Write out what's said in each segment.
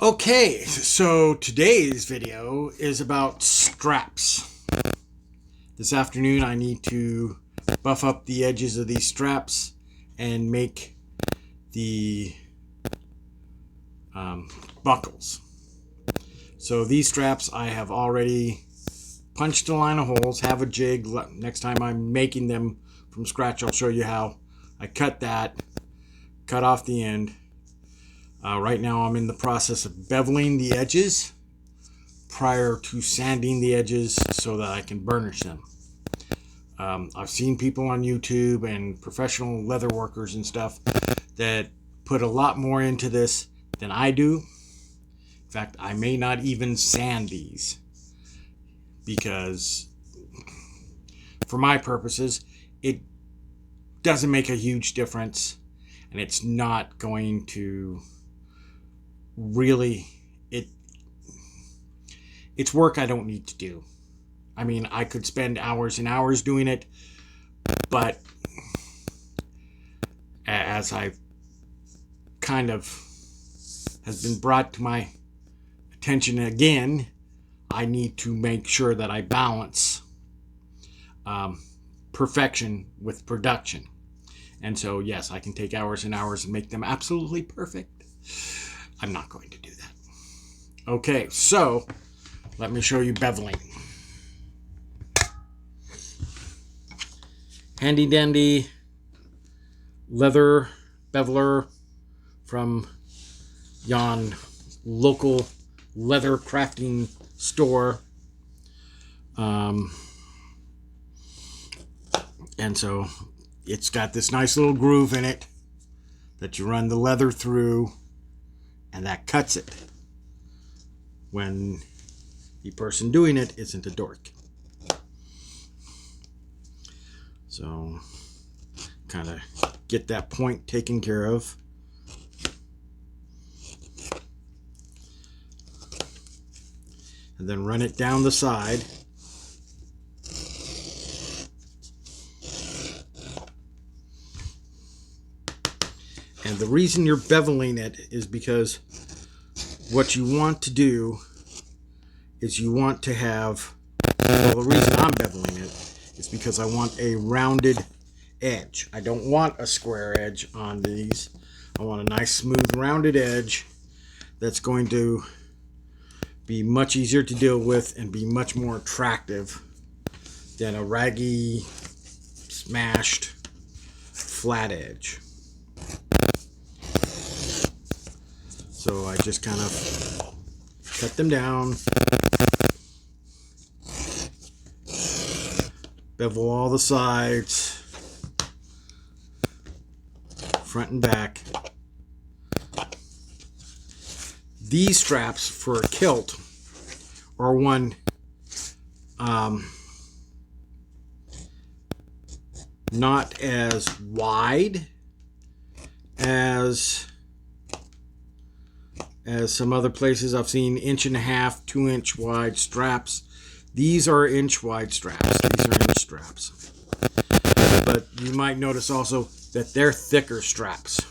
Okay, so today's video is about straps. This afternoon I need to buff up the edges of these straps and make the buckles. So these straps I have already punched a line of holes, have a jig. Next time I'm making them from scratch I'll show you how I cut that, cut off the end. Right now I'm in the process of beveling the edges prior to sanding the edges so that I can burnish them. I've seen people on YouTube and professional leather workers and stuff that put a lot more into this than I do. In fact, I may not even sand these because for my purposes it doesn't make a huge difference and it's not going to really, it's work I don't need to do. I mean, I could spend hours and hours doing it, but as I've kind of has been brought to my attention again, I need to make sure that I balance perfection with production. And so yes, I can take hours and hours and make them absolutely perfect. I'm not going to do that. Okay, so let me show you beveling. Handy dandy leather beveler from yon local leather crafting store. And so it's got this nice little groove in it that you run the leather through, and that cuts it when the person doing it isn't a dork. So kind of get that point taken care of. And then run it down the side. And the reason you're beveling it is because what you want to do is you want to have, well, the reason I'm beveling it is because I want a rounded edge. I don't want a square edge on these. I want a nice smooth rounded edge that's going to be much easier to deal with and be much more attractive than a raggy, smashed, flat edge. So I just kind of cut them down, bevel all the sides, front and back. These straps for a kilt are one not as wide as some other places. I've seen 1.5 to 2-inch wide straps. These are inch wide straps. These are inch straps. But you might notice also that they're thicker straps.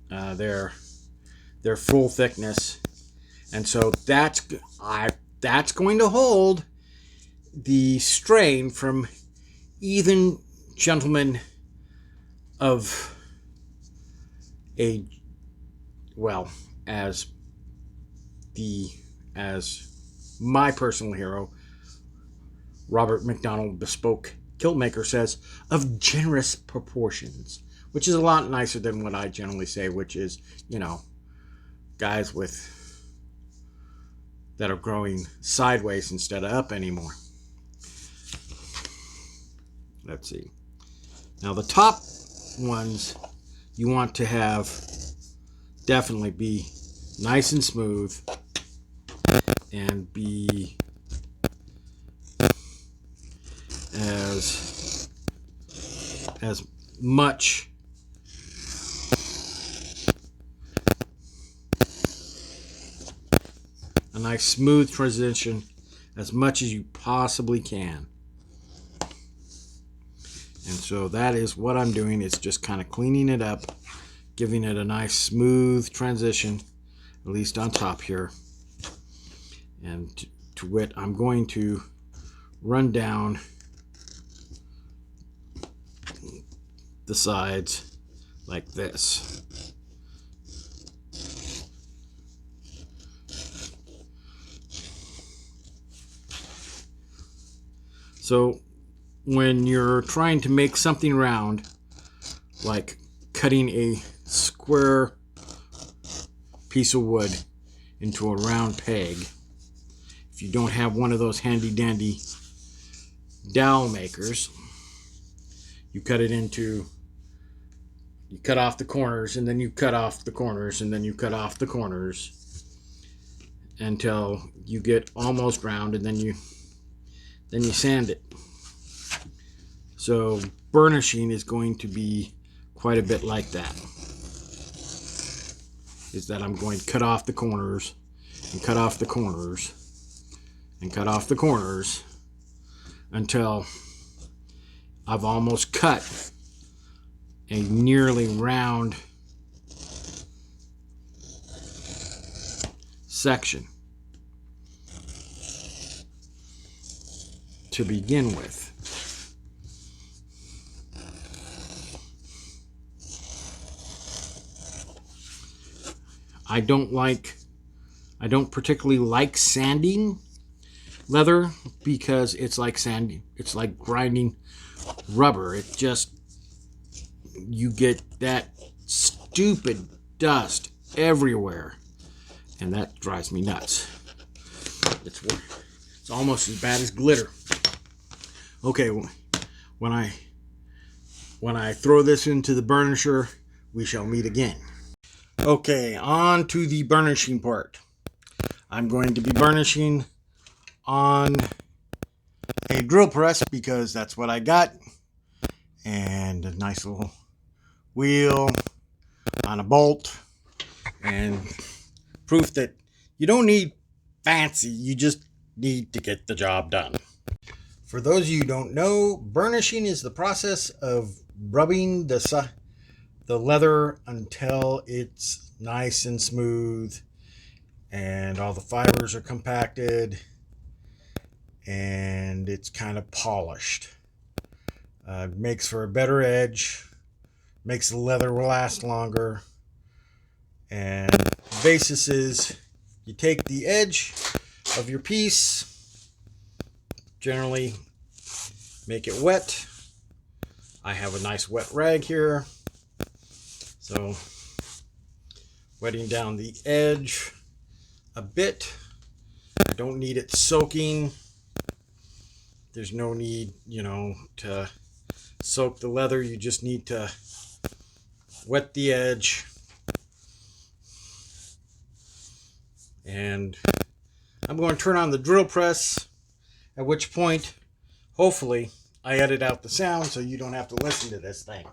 They're full thickness, and so that's going to hold the strain from even gentlemen of a, well, as my personal hero, Robert McDonald Bespoke Kilt Maker, says, of generous proportions, which is a lot nicer than what I generally say, which is, you know, guys that are growing sideways instead of up anymore. Let's see. Now the top ones you want to have definitely be nice and smooth and be as much a nice smooth transition as much as you possibly can. And so that is what I'm doing. It's just kind of cleaning it up, giving it a nice smooth transition at least on top here. And to wit, I'm going to run down the sides like this. So when you're trying to make something round, like cutting a square piece of wood into a round peg, if you don't have one of those handy dandy dowel makers, you cut off the corners, and then you cut off the corners, and then you cut off the corners until you get almost round, and then you sand it. So burnishing is going to be quite a bit like that. Is that I'm going to cut off the corners and cut off the corners and cut off the corners until I've almost cut a nearly round section to begin with. I don't particularly like sanding leather because it's like sanding. It's like grinding rubber. It just, you get that stupid dust everywhere, and that drives me nuts. It's almost as bad as glitter. Okay, when I throw this into the burnisher, we shall meet again. Okay, on to the burnishing part. I'm going to be burnishing on a drill press because that's what I got, and a nice little wheel on a bolt, and proof that you don't need fancy, you just need to get the job done. For those of you who don't know, burnishing is the process of rubbing the leather until it's nice and smooth and all the fibers are compacted and it's kind of polished. Makes for a better edge, makes the leather last longer, and the basis is you take the edge of your piece, generally make it wet. I have a nice wet rag here, so wetting down the edge a bit. I don't need it soaking. There's no need, to soak the leather. You just need to wet the edge. And I'm going to turn on the drill press, at which point, hopefully, I edit out the sound so you don't have to listen to this thing.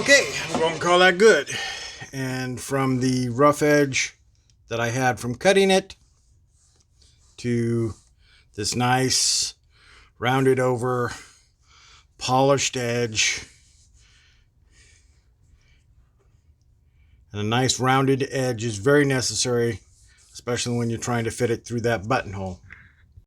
Okay, I'm going to call that good. And from the rough edge that I had from cutting it to this nice rounded over polished edge, and a nice rounded edge is very necessary, especially when you're trying to fit it through that buttonhole.